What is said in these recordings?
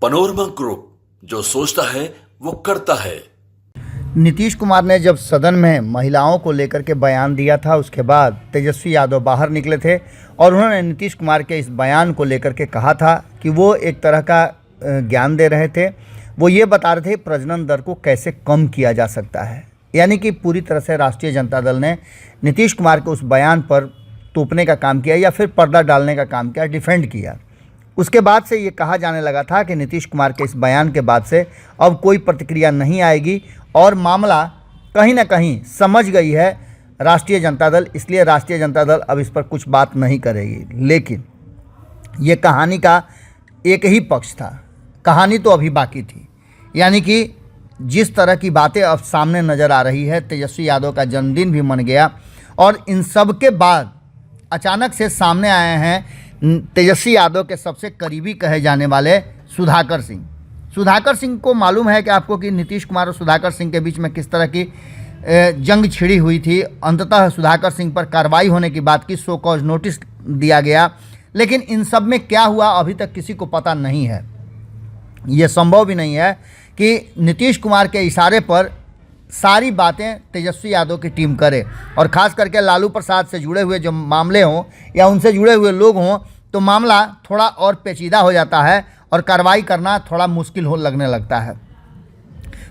Panorama group, जो सोचता है वो करता है। नीतीश कुमार ने जब सदन में महिलाओं को लेकर के बयान दिया था, उसके बाद तेजस्वी यादव बाहर निकले थे और उन्होंने नीतीश कुमार के इस बयान को लेकर के कहा था कि वो एक तरह का ज्ञान दे रहे थे। वो ये बता रहे थे प्रजनन दर को कैसे कम किया जा सकता है। यानी कि पूरी तरह से राष्ट्रीय जनता दल ने नीतीश कुमार के उस बयान पर तोपने का काम किया या फिर पर्दा डालने का काम किया, डिफेंड किया। उसके बाद से ये कहा जाने लगा था कि नीतीश कुमार के इस बयान के बाद से अब कोई प्रतिक्रिया नहीं आएगी और मामला कहीं ना कहीं समझ गई है राष्ट्रीय जनता दल, इसलिए राष्ट्रीय जनता दल अब इस पर कुछ बात नहीं करेगी। लेकिन ये कहानी का एक ही पक्ष था, कहानी तो अभी बाकी थी। यानी कि जिस तरह की बातें अब सामने नज़र आ रही है, तेजस्वी यादव का जन्मदिन भी मन गया और इन सब के बाद अचानक से सामने आए हैं तेजस्वी यादव के सबसे करीबी कहे जाने वाले सुधाकर सिंह। सुधाकर सिंह को मालूम है कि आपको कि नीतीश कुमार और सुधाकर सिंह के बीच में किस तरह की जंग छिड़ी हुई थी। अंततः सुधाकर सिंह पर कार्रवाई होने की बात की, सो कॉज नोटिस दिया गया। लेकिन इन सब में क्या हुआ अभी तक किसी को पता नहीं है। ये संभव भी नहीं है कि नीतीश कुमार के इशारे पर सारी बातें तेजस्वी यादव की टीम करे और ख़ास करके लालू प्रसाद से जुड़े हुए जो मामले हों या उनसे जुड़े हुए लोग हों तो मामला थोड़ा और पेचीदा हो जाता है और कार्रवाई करना थोड़ा मुश्किल हो लगने लगता है।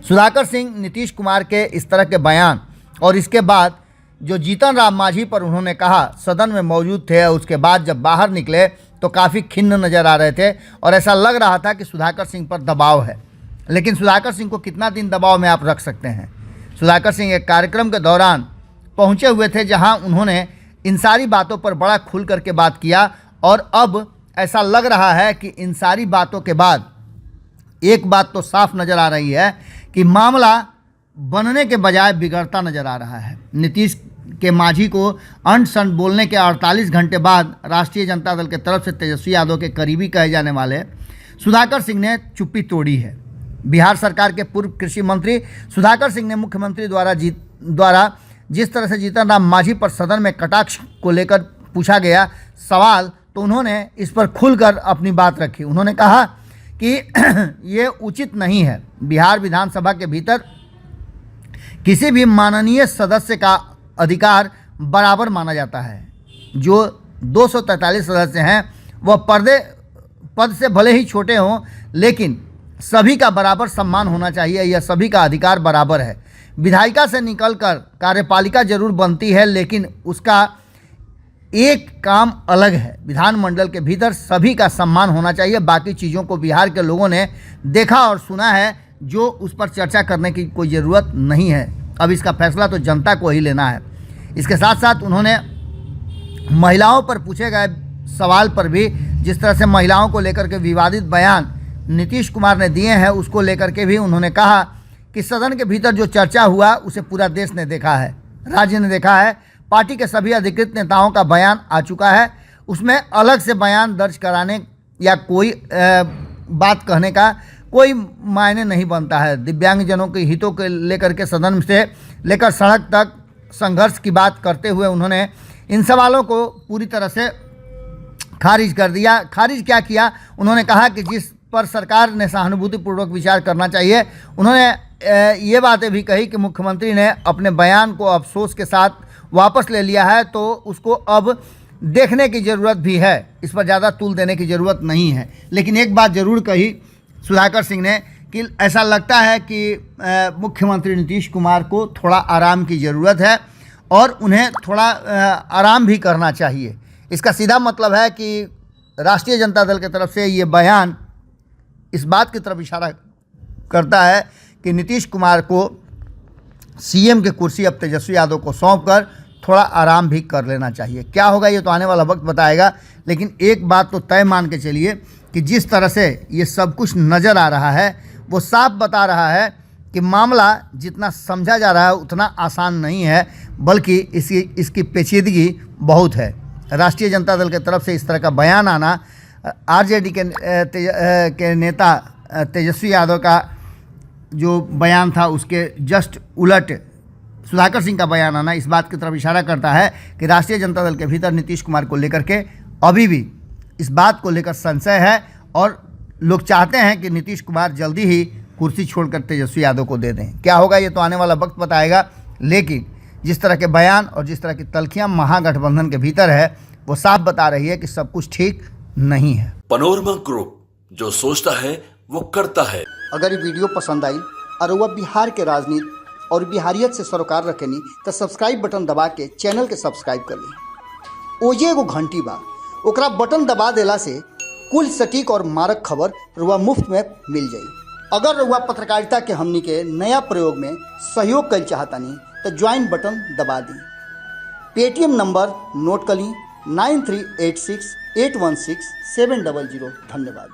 सुधाकर सिंह नीतीश कुमार के इस तरह के बयान और इसके बाद जो जीतन राम मांझी पर उन्होंने कहा, सदन में मौजूद थे, उसके बाद जब बाहर निकले तो काफ़ी खिन्न नज़र आ रहे थे और ऐसा लग रहा था कि सुधाकर सिंह पर दबाव है। लेकिन सुधाकर सिंह को कितना दिन दबाव में आप रख सकते हैं। सुधाकर सिंह एक कार्यक्रम के दौरान पहुंचे हुए थे जहां उन्होंने इन सारी बातों पर बड़ा खुल करके बात किया और अब ऐसा लग रहा है कि इन सारी बातों के बाद एक बात तो साफ नज़र आ रही है कि मामला बनने के बजाय बिगड़ता नज़र आ रहा है। नीतीश के मांझी को अंट संट बोलने के 48 घंटे बाद राष्ट्रीय जनता दल के तरफ से तेजस्वी यादव के करीबी कहे जाने वाले सुधाकर सिंह ने चुप्पी तोड़ी है। बिहार सरकार के पूर्व कृषि मंत्री सुधाकर सिंह ने मुख्यमंत्री द्वारा जिस तरह से जीतन राम मांझी पर सदन में कटाक्ष को लेकर पूछा गया सवाल, तो उन्होंने इस पर खुलकर अपनी बात रखी। उन्होंने कहा कि ये उचित नहीं है। बिहार विधानसभा के भीतर किसी भी माननीय सदस्य का अधिकार बराबर माना जाता है। जो 243 सदस्य हैं वह पद से भले ही छोटे हों, लेकिन सभी का बराबर सम्मान होना चाहिए। यह सभी का अधिकार बराबर है। विधायिका से निकलकर कार्यपालिका जरूर बनती है, लेकिन उसका एक काम अलग है। विधानमंडल के भीतर सभी का सम्मान होना चाहिए। बाकी चीज़ों को बिहार के लोगों ने देखा और सुना है, जो उस पर चर्चा करने की कोई ज़रूरत नहीं है। अब इसका फैसला तो जनता को ही लेना है। इसके साथ साथ उन्होंने महिलाओं पर पूछे गए सवाल पर भी, जिस तरह से महिलाओं को लेकर के विवादित बयान नीतीश कुमार ने दिए हैं, उसको लेकर के भी उन्होंने कहा कि सदन के भीतर जो चर्चा हुआ उसे पूरा देश ने देखा है, राज्य ने देखा है। पार्टी के सभी अधिकृत नेताओं का बयान आ चुका है। उसमें अलग से बयान दर्ज कराने या कोई बात कहने का कोई मायने नहीं बनता है। दिव्यांगजनों के हितों के लेकर के सदन से लेकर सड़क तक संघर्ष की बात करते हुए उन्होंने इन सवालों को पूरी तरह से खारिज कर दिया। खारिज क्या किया, उन्होंने कहा कि जिस पर सरकार ने सहानुभूतिपूर्वक विचार करना चाहिए। उन्होंने ये बातें भी कही कि मुख्यमंत्री ने अपने बयान को अफसोस के साथ वापस ले लिया है, तो उसको अब देखने की ज़रूरत भी है। इस पर ज़्यादा तूल देने की ज़रूरत नहीं है। लेकिन एक बात ज़रूर कही सुधाकर सिंह ने कि ऐसा लगता है कि मुख्यमंत्री नीतीश कुमार को थोड़ा आराम की ज़रूरत है और उन्हें थोड़ा आराम भी करना चाहिए। इसका सीधा मतलब है कि राष्ट्रीय जनता दल की तरफ से ये बयान इस बात की तरफ इशारा करता है कि नीतीश कुमार को सीएम की कुर्सी अब तेजस्वी यादव को सौंपकर थोड़ा आराम भी कर लेना चाहिए। क्या होगा ये तो आने वाला वक्त बताएगा। लेकिन एक बात तो तय मान के चलिए कि जिस तरह से ये सब कुछ नज़र आ रहा है वो साफ बता रहा है कि मामला जितना समझा जा रहा है उतना आसान नहीं है, बल्कि इसकी पेचीदगी बहुत है। राष्ट्रीय जनता दल की तरफ से इस तरह का बयान आना, आरजेडी के नेता तेजस्वी यादव का जो बयान था उसके जस्ट उलट सुधाकर सिंह का बयान आना इस बात की तरफ इशारा करता है कि राष्ट्रीय जनता दल के भीतर नीतीश कुमार को लेकर के अभी भी इस बात को लेकर संशय है और लोग चाहते हैं कि नीतीश कुमार जल्दी ही कुर्सी छोड़कर तेजस्वी यादव को दे दें। क्या होगा ये तो आने वाला वक्त बताएगा, लेकिन जिस तरह के बयान और जिस तरह की तल्खियां महागठबंधन के भीतर है वो साफ बता रही है कि सब कुछ ठीक नहीं है। पनोरमा ग्रुप, जो सोचता है वो करता है। अगर ये वीडियो पसंद आई और वह बिहार के राजनीति और बिहारियत से सरोकार रखेनी तो सब्सक्राइब बटन दबा के चैनल के सब्सक्राइब कर ली। ओजे एगो घंटी बा, ओकरा बटन दबा देला से कुल सटीक और मारक खबर रुआ मुफ्त में मिल जाई। अगर रुआ पत्रकारिता के हमनी के नया प्रयोग में सहयोग कर चाहतानी तो ज्वाइन बटन दबा दी। पेटीएम नंबर नोट कर ली 9386816700। धन्यवाद।